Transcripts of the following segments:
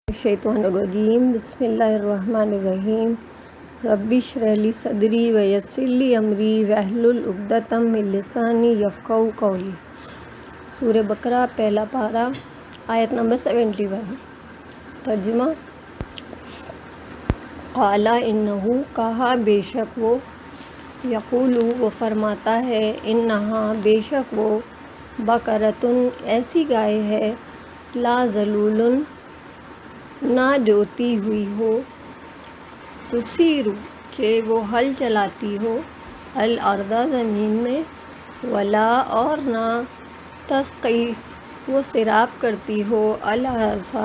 الشیطانالرجیم بسم اللہ الرحمن الرحیم ربی اشرح لی صدری ویسر لی امری واحلل عقدۃ من لسانی یفقہوا قولی۔ سورہ بقرہ پہلا پارہ آیت نمبر 71۔ ترجمہ۔ قال انہ کہا بے شک وہ، یقول وہ فرماتا ہے، انہا بے شک وہ، بقرۃ ایسی گائے ہے، لا ذلول نہ جوتی ہوئی ہو، تثیر کہ وہ حل چلاتی ہو، الارض زمین میں، ولا اور نہ، تسقی وہ سیراب کرتی ہو، الحرث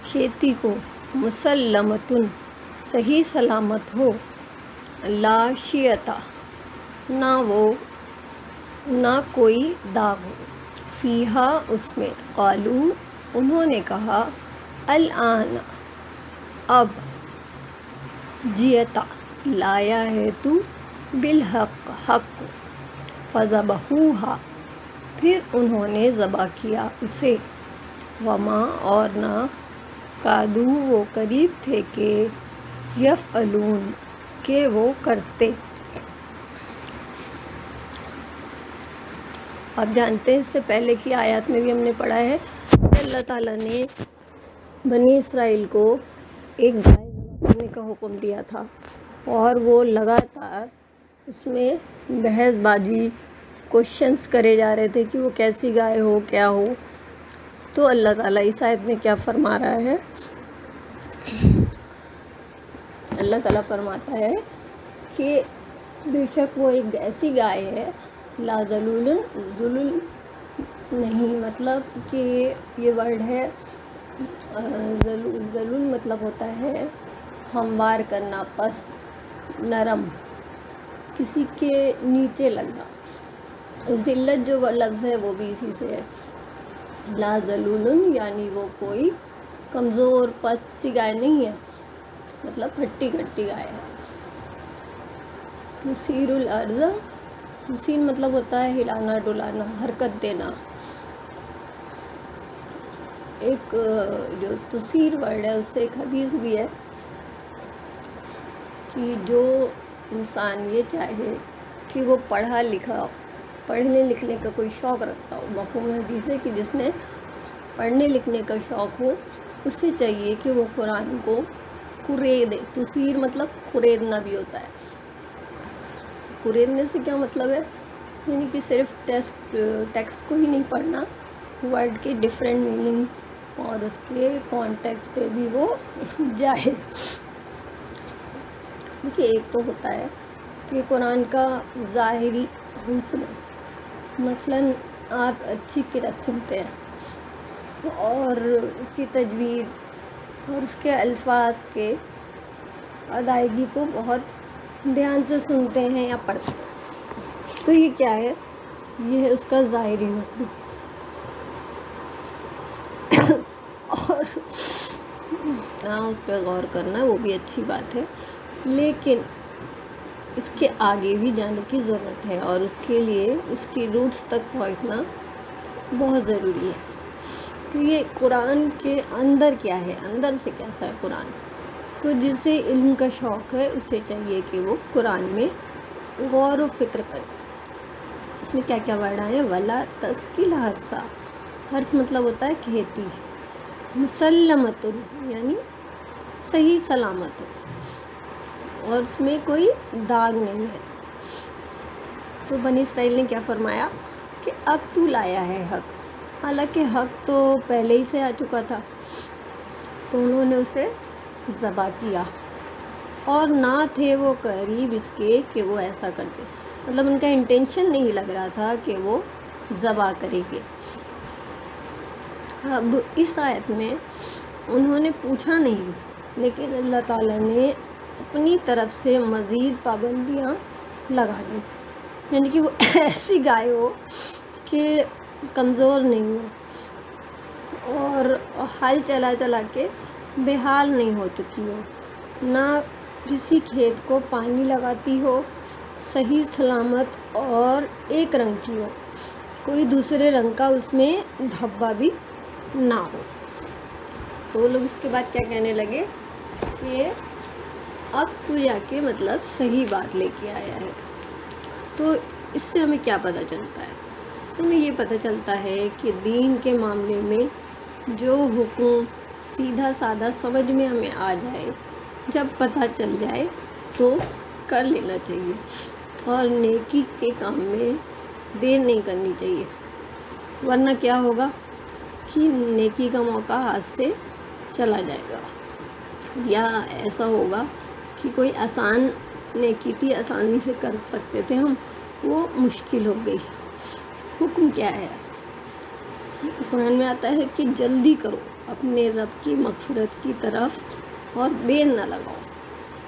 کھیتی کو، مسلمۃ صحیح سلامت ہو، لا شیۃ نہ کوئی داغ ہو، فیہا اس میں، قالوا انہوں نے کہا، الآن اب، جئت لایا ہے تو، بالحق حق، فذبحوہا پھر انہوں نے ذبح کیا اسے، وما اور نہ، کادوا وہ قریب تھے کہ، یفعلون کہ وہ کرتے۔ آپ جانتے ہیں اس سے پہلے کی آیات میں بھی ہم نے پڑھا ہے کہ اللہ تعالیٰ نے بنی اسرائیل کو ایک گائے ذبح کرنے کا حکم دیا تھا، اور وہ لگاتار اس میں بحث بازی، کوشچنس کرے جا رہے تھے کہ وہ کیسی گائے ہو، کیا ہو۔ تو اللہ تعالیٰ اس آیت میں کیا فرما رہا ہے؟ اللہ تعالیٰ فرماتا ہے کہ بے شک وہ ایک ایسی گائے ہے، لا ذلول ذلول نہیں، مطلب کہ یہ ورڈ ہے، ذلول مطلب ہوتا ہے ہموار کرنا، پست، نرم، کسی کے نیچے لگنا۔ ذلت جو لفظ ہے وہ بھی اسی سے ہے، لا ذلول یعنی وہ کوئی کمزور پست سی گائے نہیں ہے، مطلب ہٹی کٹی گائے ہے۔ تثیر الارض، تثیر مطلب ہوتا ہے ہلانا ڈلانا، حرکت دینا۔ ایک جو تثیر ورڈ ہے اس سے ایک حدیث بھی ہے کہ جو انسان یہ چاہے کہ وہ پڑھنے لکھنے کا کوئی شوق رکھتا ہو، مفہوم حدیث ہے کہ جس نے پڑھنے لکھنے کا شوق ہو، اسے چاہیے کہ وہ قرآن کو قریدے۔ تثیر مطلب قریدنا بھی ہوتا ہے۔ قریدنے سے کیا مطلب ہے؟ یعنی کہ صرف ٹیکسٹ کو ہی نہیں پڑھنا، ورڈ کے ڈیفرنٹ میننگ اور اس کے کانٹیکسٹ پہ بھی وہ جائے۔ دیکھیے، ایک تو ہوتا ہے کہ قرآن کا ظاہری حسن، مثلاً آپ اچھی قرأت سنتے ہیں اور اس کی تجوید اور اس کے الفاظ کے ادائیگی کو بہت دھیان سے سنتے ہیں یا پڑھتے ہیں، تو یہ کیا ہے؟ یہ ہے اس کا ظاہری حسن۔ اور اس پہ غور کرنا وہ بھی اچھی بات ہے، لیکن اس کے آگے بھی جانے کی ضرورت ہے، اور اس کے لیے اس کی روٹس تک پہنچنا بہت ضروری ہے۔ تو یہ قرآن کے اندر کیا ہے، اندر سے کیسا ہے قرآن؟ تو جسے علم کا شوق ہے اسے چاہیے کہ وہ قرآن میں غور و فکر کرے۔ اس میں کیا کیا ورڈ آئے ہیں؟ ولا تسقی الحرث، حرث مطلب ہوتا ہے کھیتی، مسلمۃ یعنی صحیح سلامت ہو، اور اس میں کوئی داغ نہیں ہے۔ تو بنی اسرائیل نے کیا فرمایا کہ اب تو لایا ہے حق، حالانکہ حق تو پہلے ہی سے آ چکا تھا، تو انہوں نے اسے ذبح کیا، اور نہ تھے وہ قریب اس کے کہ وہ ایسا کرتے، مطلب ان کا انٹینشن نہیں لگ رہا تھا کہ وہ ذبح کریں گے۔ اب اس آیت میں انہوں نے پوچھا نہیں، لیکن اللہ تعالیٰ نے اپنی طرف سے مزید پابندیاں لگا دیں، یعنی کہ وہ ایسی گائے ہو کہ کمزور نہیں ہو، اور حل چلا چلا کے بے حال نہیں ہو چکی ہو، نہ کسی کھیت کو پانی لگاتی ہو، صحیح سلامت اور ایک رنگ کی ہو، کوئی دوسرے رنگ کا اس میں دھبا بھی نہ ہو۔ تو وہ لوگ اس کے بعد کیا کہنے لگے کہ اب تو جا کے مطلب صحیح بات لے کے آیا ہے. تو اس سے ہمیں کیا پتہ چلتا ہے؟ اس سے ہمیں یہ پتہ چلتا ہے کہ دین کے معاملے میں جو حکم سیدھا سادہ سمجھ میں ہمیں آ جائے، جب پتہ چل جائے تو کر لینا چاہیے، اور نیکی کے کام میں دیر نہیں کرنی چاہیے، ورنہ کیا ہوگا کہ نیکی کا موقع ہاتھ سے چلا جائے گا، یا ایسا ہوگا کہ کوئی آسان نیکی تھی، آسانی سے کر سکتے تھے ہم، وہ مشکل ہو گئی. حکم کیا ہے؟ قرآن میں آتا ہے کہ جلدی کرو اپنے رب کی مغفرت کی طرف اور دیر نہ لگاؤ.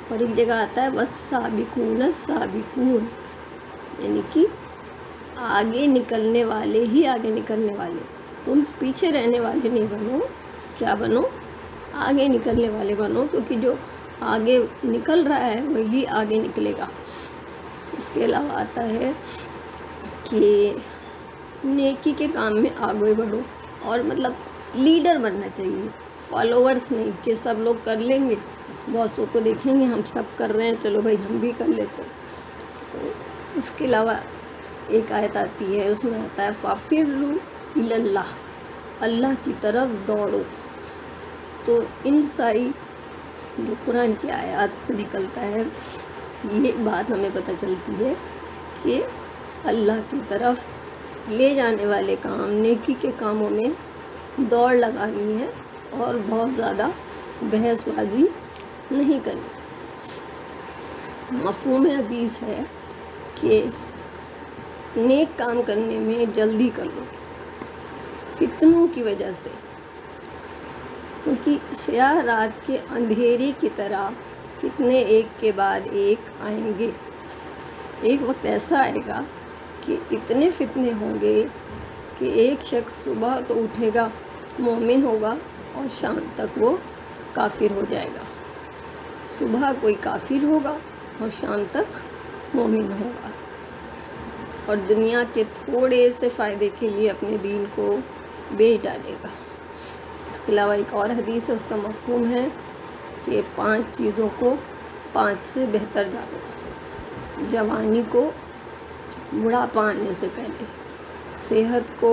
اور ایک جگہ آتا ہے والسابقون السابقون، یعنی کہ آگے نکلنے والے ہی آگے نکلنے والے. تم پیچھے رہنے والے نہیں بنو، کیا بنو؟ آگے نکلنے والے بنو، کیونکہ جو آگے نکل رہا ہے وہی آگے نکلے گا. اس کے علاوہ آتا ہے کہ نیکی کے کام میں آگے بڑھو، اور مطلب لیڈر بننا چاہیے، فالوورس نہیں کہ سب لوگ کر لیں گے، باسوں کو دیکھیں گے ہم سب کر رہے ہیں چلو بھائی ہم بھی کر لیتے ہیں. تو اس کے علاوہ ایک آیت آتی ہے، اس میں آتا ہے فَافِرُّوا إِلَى اللَّهِ، اللہ کی طرف دوڑو. تو ان ساری جو قرآن کی آیات سے نکلتا ہے، یہ بات ہمیں پتہ چلتی ہے کہ اللہ کی طرف لے جانے والے کام، نیکی کے کاموں میں دوڑ لگانی ہے، اور بہت زیادہ بحث بازی نہیں کرنی. مفہوم حدیث ہے کہ نیک کام کرنے میں جلدی کر لو فتنوں کی وجہ سے، کیونکہ سیاہ رات کے اندھیرے کی طرح فتنے ایک کے بعد ایک آئیں گے. ایک وقت ایسا آئے گا کہ اتنے فتنے ہوں گے کہ ایک شخص صبح تو اٹھے گا مومن ہوگا اور شام تک وہ کافر ہو جائے گا. صبح کوئی کافر ہوگا اور شام تک مومن ہوگا، اور دنیا کے تھوڑے سے فائدے کے لیے اپنے دین کو بیچ ڈالے گا. اس کے علاوہ ایک اور حدیث ہے، اس کا مفہوم ہے کہ 5 چیزوں کو 5 سے بہتر جانو. جوانی کو بڑھاپا آنے سے پہلے، صحت کو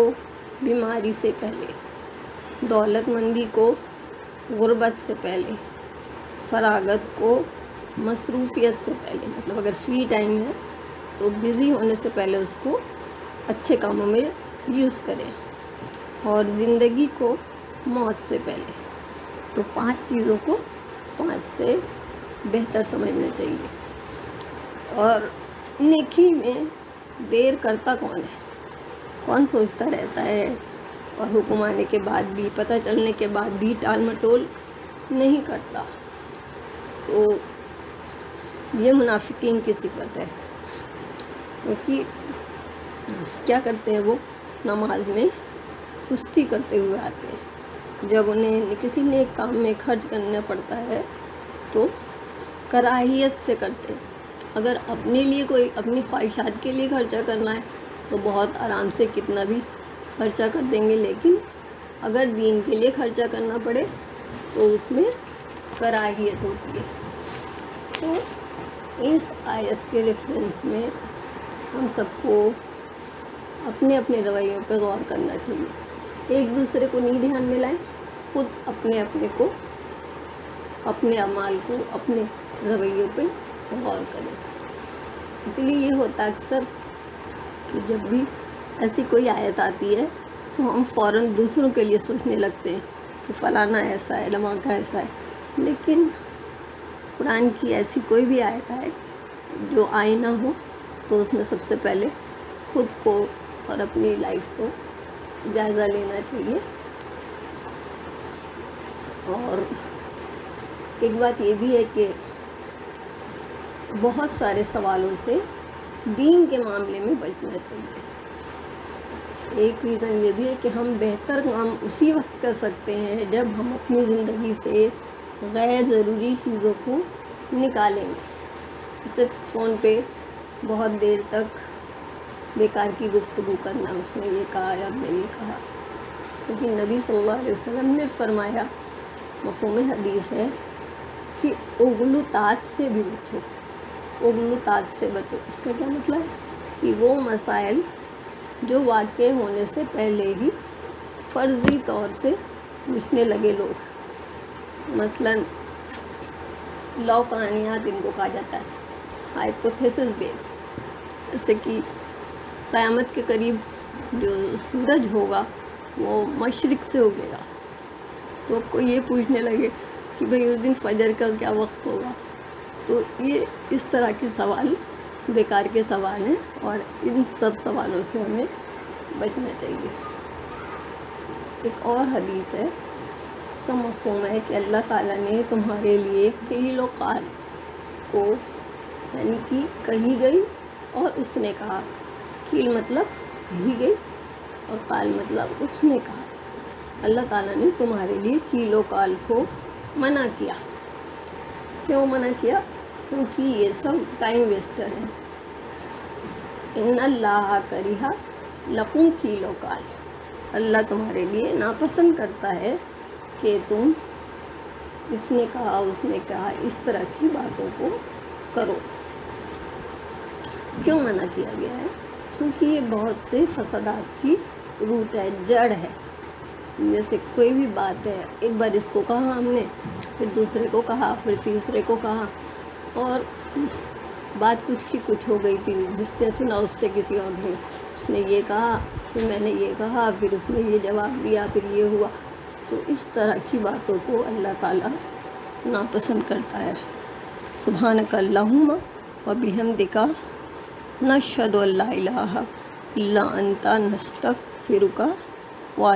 بیماری سے پہلے، دولت مندی کو غربت سے پہلے، فراغت کو مصروفیت سے پہلے. مطلب اگر فری ٹائم ہے تو بزی ہونے سے پہلے اس کو اچھے کاموں میں یوز کریں، اور زندگی کو موت سے پہلے. تو 5 چیزوں کو 5 سے بہتر سمجھنا چاہیے. اور نیکی میں دیر کرتا کون ہے؟ کون سوچتا رہتا ہے اور حکم آنے کے بعد بھی، پتہ چلنے کے بعد بھی ٹال مٹول نہیں کرتا؟ تو یہ منافقین کی صفت ہے، کیونکہ کیا کرتے ہیں وہ نماز میں سستی کرتے ہوئے آتے ہیں. جب انہیں کسی نیک کام میں خرچ کرنا پڑتا ہے تو کراہیت سے کرتے ہیں. اگر اپنے لیے کوئی اپنی خواہشات کے لیے خرچہ کرنا ہے تو بہت آرام سے کتنا بھی خرچہ کر دیں گے، لیکن اگر دین کے لیے خرچہ کرنا پڑے تو اس میں کراہیت ہوتی ہے. تو اس آیت کے ریفرنس میں ہم سب کو اپنے اپنے رویوں پہ غور کرنا چاہیے. ایک دوسرے کو نہیں دھیان میں لائیں، خود اپنے اپنے کو، اپنے اعمال کو، اپنے رویوں پہ غور کریں. ایکچولی یہ ہوتا اکثر کہ جب بھی ایسی کوئی آیت آتی ہے تو ہم فوراً دوسروں کے لیے سوچنے لگتے ہیں کہ فلانا ایسا ہے، ڈھماکہ ایسا ہے. لیکن قرآن کی ایسی کوئی بھی آیت آئے جو آئینہ ہو تو اس میں سب سے پہلے خود کو اور اپنی لائف کو جائزہ لینا چاہیے. اور ایک بات یہ بھی ہے کہ بہت سارے سوالوں سے دین کے معاملے میں بچنا چاہیے. ایک ریزن یہ بھی ہے کہ ہم بہتر کام اسی وقت کر سکتے ہیں جب ہم اپنی زندگی سے غیر ضروری چیزوں کو نکالیں گے. صرف فون پہ بہت دیر تک بیکار کی گفتگو کرنا، اس نے یہ کہا یا میں نے یہ کہا. کیونکہ نبی صلی اللہ علیہ وسلم نے فرمایا مفہوم حدیث ہے کہ اغلوطات سے بھی بچو، اغلوطات سے بچو۔ اس کا کیا مطلب ہے کہ وہ مسائل جو واقع ہونے سے پہلے ہی فرضی طور سے پوچھنے لگے لوگ، مثلاً لوکانیات ان کو کہا جاتا ہے، ہائپوتھیسس بیس، جیسے کہ قیامت کے قریب جو سورج ہوگا وہ مشرق سے اگے گا، تو آپ کو یہ پوچھنے لگے کہ بھئی اس دن فجر کا کیا وقت ہوگا، تو یہ اس طرح کے سوال بیکار کے سوال ہیں، اور ان سب سوالوں سے ہمیں بچنا چاہیے۔ ایک اور حدیث ہے، اس کا مفہوم ہے کہ اللہ تعالیٰ نے تمہارے لیے قیل و قال کو، یعنی کہ کہی گئی اور اس نے کہا، قیل مطلب کہی گئی اور قال مطلب اس نے کہا، اللہ تعالیٰ نے تمہارے لیے قیل و قال کو منع کیا۔ کیوں منع کیا؟ کیونکہ یہ سب ٹائم ویسٹر ہیں۔ ان اللہ کرہ لکم قیل و قال، اللہ تمہارے لیے ناپسند کرتا ہے کہ تم اس نے کہا اس نے کہا اس طرح کی باتوں کو کرو۔ کیوں منع کیا گیا ہے؟ کیونکہ یہ بہت سے فسادات کی روٹ ہے، جڑ ہے۔ جیسے کوئی بھی بات ہے، ایک بار اس کو کہا ہم نے، پھر دوسرے کو کہا، پھر تیسرے کو کہا، اور بات کچھ کی کچھ ہو گئی تھی، جس نے سنا اس سے کسی اور نے، اس نے یہ کہا، پھر میں نے یہ کہا، پھر اس نے یہ جواب دیا، پھر یہ ہوا، تو اس طرح کی باتوں کو اللہ تعالیٰ ناپسند کرتا ہے۔ سبحانک اللہم و بحمدک نشہد ان لا الہ الا انت نستغفرک و